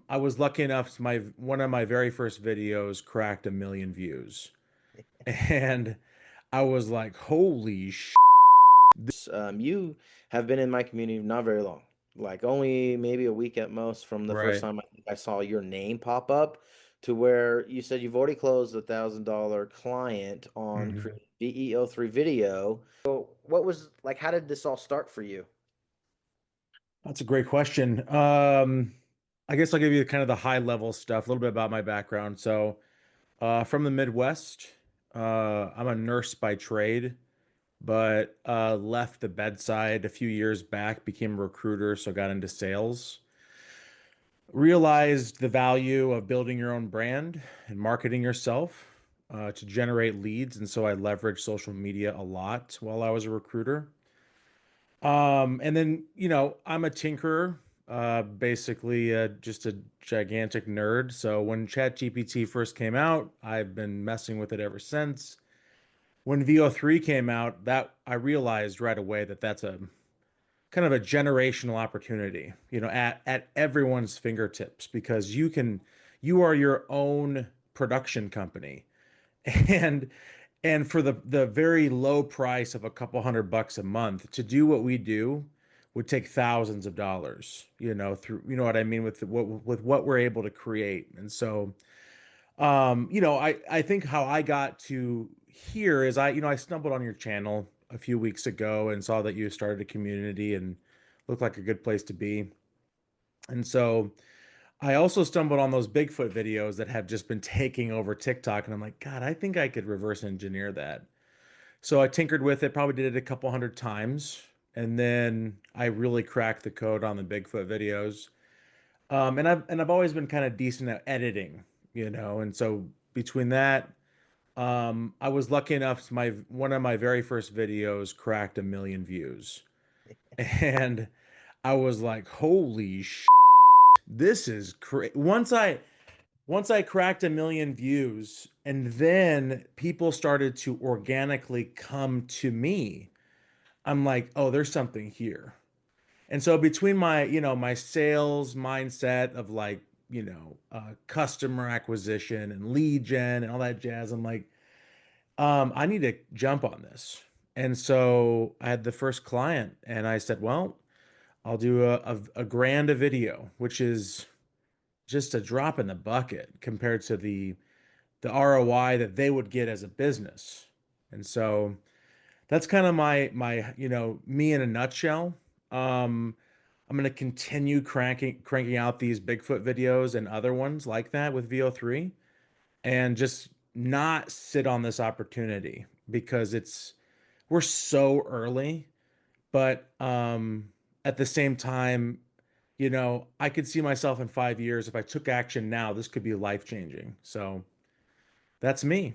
I was lucky enough to my one of my very first videos cracked 1 million views. And I was like, holy sh. You have been in my community not very long, like only maybe a week at most from the first Right. time I saw your name pop up to where you said you've already closed $1,000 client on Mhm. creating VEO3 video. So what was like, how did this all start for you? That's a great question. I guess I'll give you kind of the high level stuff, a little bit about my background. So, from the Midwest, I'm a nurse by trade, but left the bedside a few years back, became a recruiter, so got into sales. Realized the value of building your own brand and marketing yourself to generate leads. And so I leveraged social media a lot while I was a recruiter. And then, I'm a tinkerer, basically just a gigantic nerd. So when ChatGPT first came out, I've been messing with it ever since. When VO3 came out, that I realized right away that that's a kind of a generational opportunity, at everyone's fingertips because you are your own production company. And and for the very low price of a couple $100 a month to do what we do would take thousands of dollars, through, what I mean with what we're able to create. And so I think how I got to here is I stumbled on your channel a few weeks ago and saw that you started a community and looked like a good place to be. And so I also stumbled on those Bigfoot videos that have just been taking over TikTok, and I'm like, God, I think I could reverse engineer that. So I tinkered with it, probably did it a couple hundred times, and then I really cracked the code on the Bigfoot videos. And I've always been kind of decent at editing, and so between that, I was lucky enough to my one of my very first videos cracked 1 million views. And I was like, holy sh, this is crazy. Once I cracked 1 million views, and then people started to organically come to me, I'm like, oh, there's something here. And so between my sales mindset of like, customer acquisition and lead gen and all that jazz, I'm like, I need to jump on this. And so I had the first client and I said, well, I'll do a grand a video, which is just a drop in the bucket compared to the ROI that they would get as a business. And so that's kind of my me in a nutshell. Um, I'm going to continue cranking out these Bigfoot videos and other ones like that with VO3 and just not sit on this opportunity because we're so early, but at the same time, I could see myself in 5 years if I took action now, this could be life changing. So that's me.